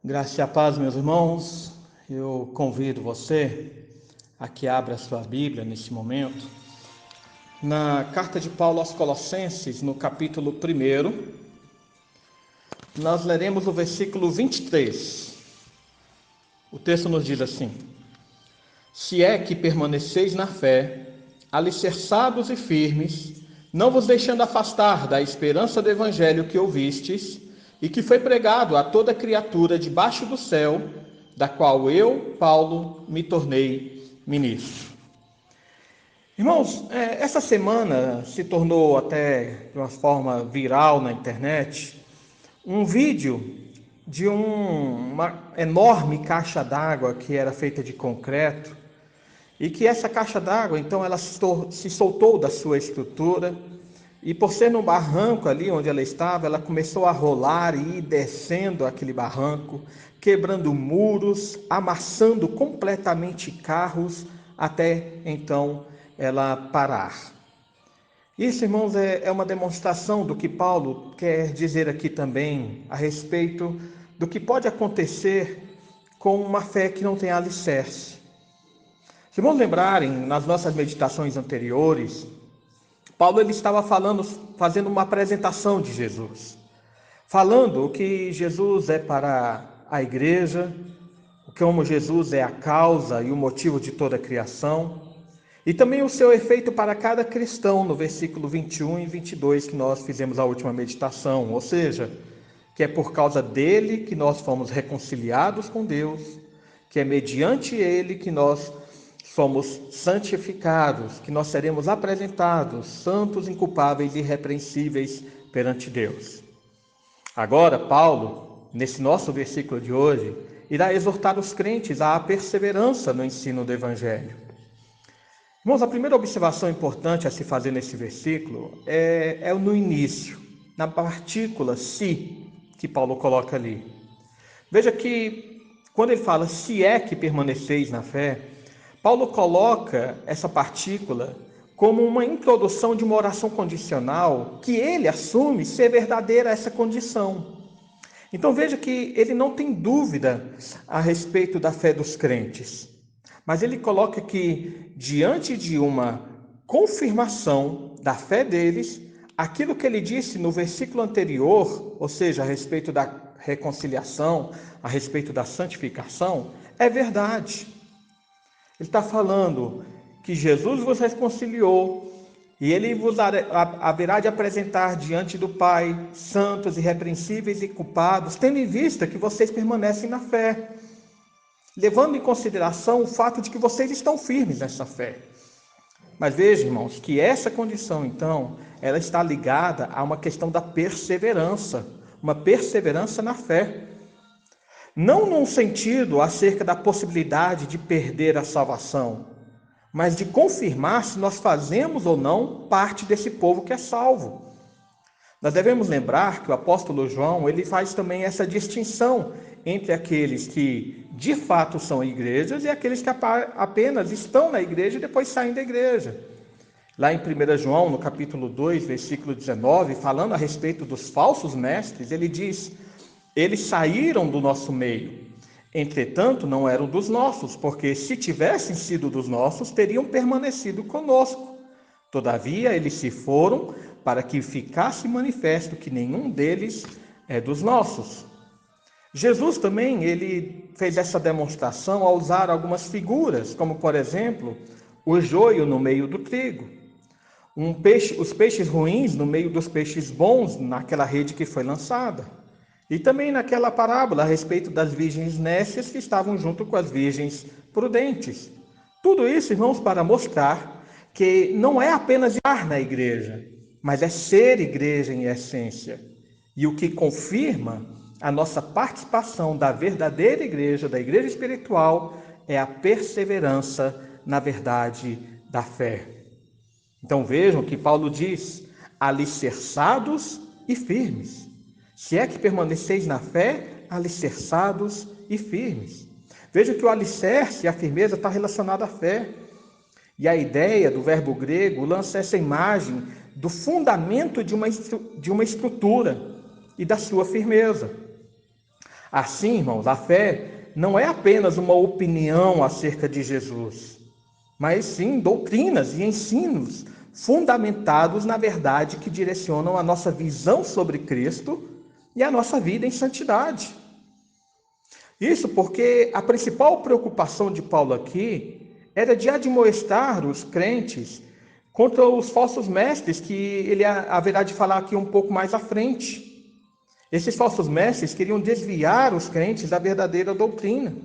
Graça e a paz, meus irmãos. Eu convido você a que abra a sua Bíblia nesse momento. Na carta de Paulo aos Colossenses, no capítulo 1, nós leremos o versículo 23. O texto nos diz assim: Se é que permaneceis na fé, alicerçados e firmes, não vos deixando afastar da esperança do evangelho que ouvistes, e que foi pregado a toda criatura debaixo do céu, da qual eu, Paulo, me tornei ministro. Irmãos, essa semana se tornou até de uma forma viral na internet um vídeo de uma enorme caixa d'água que era feita de concreto e que essa caixa d'água, então, ela se soltou da sua estrutura e, por ser num barranco ali onde ela estava, ela começou a rolar e ir descendo aquele barranco, quebrando muros, amassando completamente carros, até então ela parar. Isso, irmãos, é uma demonstração do que Paulo quer dizer aqui também a respeito do que pode acontecer com uma fé que não tem alicerce. Se vamos lembrarem, nas nossas meditações anteriores, Paulo ele estava fazendo uma apresentação de Jesus, falando o que Jesus é para a igreja, como Jesus é a causa e o motivo de toda a criação, e também o seu efeito para cada cristão, no versículo 21 e 22 que nós fizemos a última meditação, ou seja, que é por causa dele que nós fomos reconciliados com Deus, que é mediante ele que nós somos santificados, que nós seremos apresentados santos, inculpáveis e irrepreensíveis perante Deus. Agora, Paulo, nesse nosso versículo de hoje, irá exortar os crentes à perseverança no ensino do Evangelho. Irmãos, a primeira observação importante a se fazer nesse versículo é no início, na partícula se, que Paulo coloca ali. Veja que, quando ele fala se é que permaneceis na fé, Paulo coloca essa partícula como uma introdução de uma oração condicional que ele assume ser verdadeira essa condição. Então veja que ele não tem dúvida a respeito da fé dos crentes, mas ele coloca que diante de uma confirmação da fé deles, aquilo que ele disse no versículo anterior, ou seja, a respeito da reconciliação, a respeito da santificação, é verdade. Ele está falando que Jesus vos reconciliou e ele vos haverá de apresentar diante do Pai santos, irrepreensíveis e culpados, tendo em vista que vocês permanecem na fé, levando em consideração o fato de que vocês estão firmes nessa fé. Mas veja, irmãos, que essa condição, então, ela está ligada a uma questão da perseverança, uma perseverança na fé. Não num sentido acerca da possibilidade de perder a salvação, mas de confirmar se nós fazemos ou não parte desse povo que é salvo. Nós devemos lembrar que o apóstolo João, ele faz também essa distinção entre aqueles que de fato são igrejas e aqueles que apenas estão na igreja e depois saem da igreja. Lá em 1 João, no capítulo 2, versículo 19, falando a respeito dos falsos mestres, ele diz: eles saíram do nosso meio, entretanto não eram dos nossos, porque se tivessem sido dos nossos, teriam permanecido conosco. Todavia, eles se foram para que ficasse manifesto que nenhum deles é dos nossos. Jesus também, ele fez essa demonstração ao usar algumas figuras, como por exemplo, o joio no meio do trigo, os peixes ruins no meio dos peixes bons naquela rede que foi lançada. E também naquela parábola a respeito das virgens nécias que estavam junto com as virgens prudentes. Tudo isso, irmãos, para mostrar que não é apenas estar na igreja, mas é ser igreja em essência. E o que confirma a nossa participação da verdadeira igreja, da igreja espiritual, é a perseverança na verdade da fé. Então vejam que Paulo diz: alicerçados e firmes. Se é que permaneceis na fé, alicerçados e firmes. Veja que o alicerce e a firmeza está relacionado à fé. E a ideia do verbo grego lança essa imagem do fundamento de uma estrutura e da sua firmeza. Assim, irmãos, a fé não é apenas uma opinião acerca de Jesus, mas sim doutrinas e ensinos fundamentados na verdade que direcionam a nossa visão sobre Cristo e a nossa vida em santidade. Isso porque a principal preocupação de Paulo aqui era de admoestar os crentes contra os falsos mestres, que ele haverá de falar aqui um pouco mais à frente. Esses falsos mestres queriam desviar os crentes da verdadeira doutrina.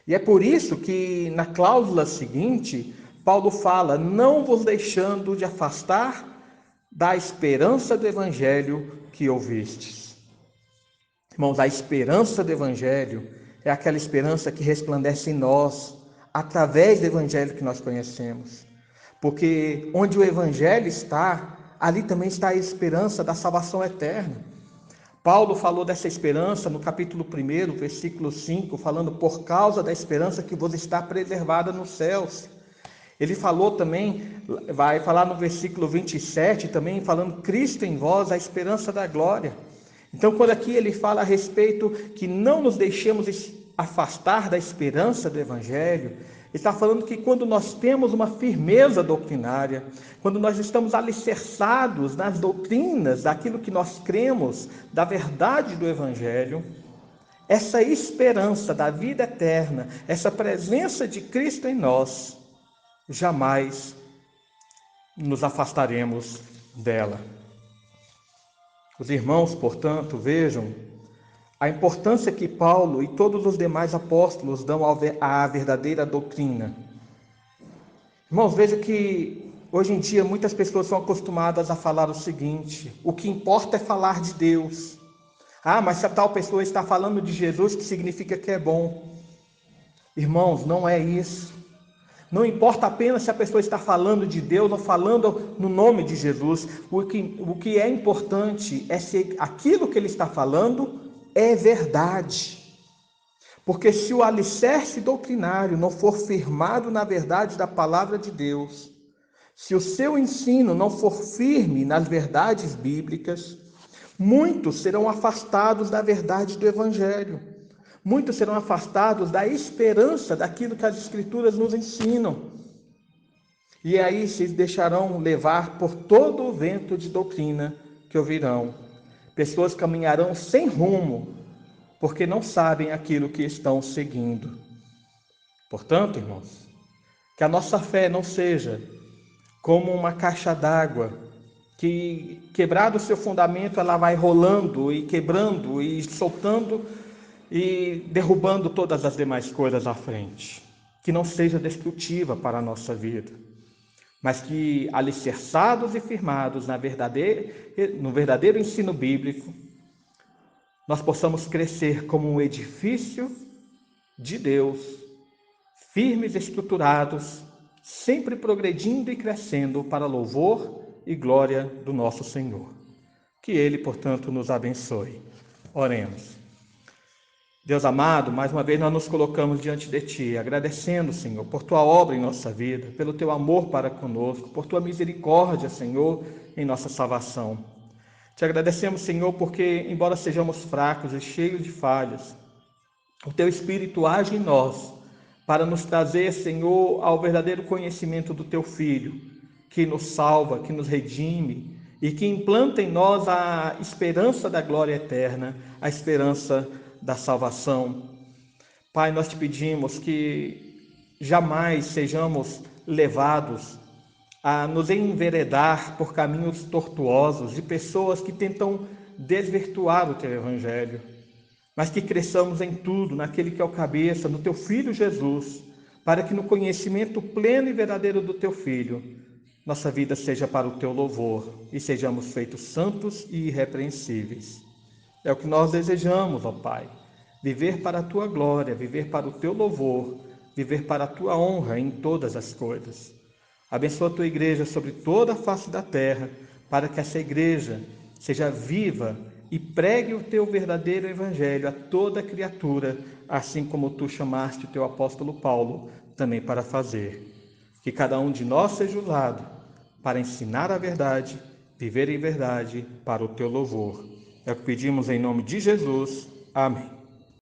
E é por isso que na cláusula seguinte, Paulo fala: não vos deixando de afastar da esperança do evangelho que ouvistes. Irmãos, a esperança do evangelho é aquela esperança que resplandece em nós, através do evangelho que nós conhecemos. Porque onde o evangelho está, ali também está a esperança da salvação eterna. Paulo falou dessa esperança no capítulo 1, versículo 5, falando: por causa da esperança que vos está preservada nos céus. Ele falou também, vai falar no versículo 27, também falando: Cristo em vós, a esperança da glória. Então, quando aqui ele fala a respeito que não nos deixemos afastar da esperança do evangelho, ele está falando que quando nós temos uma firmeza doutrinária, quando nós estamos alicerçados nas doutrinas, daquilo que nós cremos, da verdade do evangelho, essa esperança da vida eterna, essa presença de Cristo em nós, jamais nos afastaremos dela. Os irmãos, portanto, vejam a importância que Paulo e todos os demais apóstolos dão à verdadeira doutrina. Irmãos, vejam que hoje em dia muitas pessoas são acostumadas a falar o seguinte: o que importa é falar de Deus. Ah, mas se a tal pessoa está falando de Jesus, que significa que é bom. Irmãos, não é isso. Não importa apenas se a pessoa está falando de Deus ou falando no nome de Jesus. O que é importante é se aquilo que ele está falando é verdade. Porque se o alicerce doutrinário não for firmado na verdade da palavra de Deus, se o seu ensino não for firme nas verdades bíblicas, muitos serão afastados da verdade do Evangelho. Muitos serão afastados da esperança daquilo que as Escrituras nos ensinam. E aí se deixarão levar por todo o vento de doutrina que ouvirão. Pessoas caminharão sem rumo, porque não sabem aquilo que estão seguindo. Portanto, irmãos, que a nossa fé não seja como uma caixa d'água, que quebrado o seu fundamento, ela vai rolando e quebrando e soltando e derrubando todas as demais coisas à frente. Que não seja destrutiva para a nossa vida, mas que, alicerçados e firmados no verdadeiro ensino bíblico, nós possamos crescer como um edifício de Deus, firmes e estruturados, sempre progredindo e crescendo para louvor e glória do nosso Senhor. Que Ele, portanto, nos abençoe. Oremos. Deus amado, mais uma vez nós nos colocamos diante de Ti, agradecendo, Senhor, por Tua obra em nossa vida, pelo Teu amor para conosco, por Tua misericórdia, Senhor, em nossa salvação. Te agradecemos, Senhor, porque, embora sejamos fracos e cheios de falhas, o Teu Espírito age em nós para nos trazer, Senhor, ao verdadeiro conhecimento do Teu Filho, que nos salva, que nos redime e que implanta em nós a esperança da glória eterna, a esperança da salvação. Pai, nós te pedimos que jamais sejamos levados a nos enveredar por caminhos tortuosos de pessoas que tentam desvirtuar o Teu Evangelho, mas que cresçamos em tudo naquele que é o cabeça, no Teu Filho Jesus, para que no conhecimento pleno e verdadeiro do Teu Filho, nossa vida seja para o Teu louvor e sejamos feitos santos e irrepreensíveis. É o que nós desejamos, ó Pai, viver para a Tua glória, viver para o Teu louvor, viver para a Tua honra em todas as coisas. Abençoa a Tua igreja sobre toda a face da terra, para que essa igreja seja viva e pregue o Teu verdadeiro evangelho a toda criatura, assim como Tu chamaste o Teu apóstolo Paulo também para fazer. Que cada um de nós seja usado para ensinar a verdade, viver em verdade para o Teu louvor. É o que pedimos em nome de Jesus. Amém.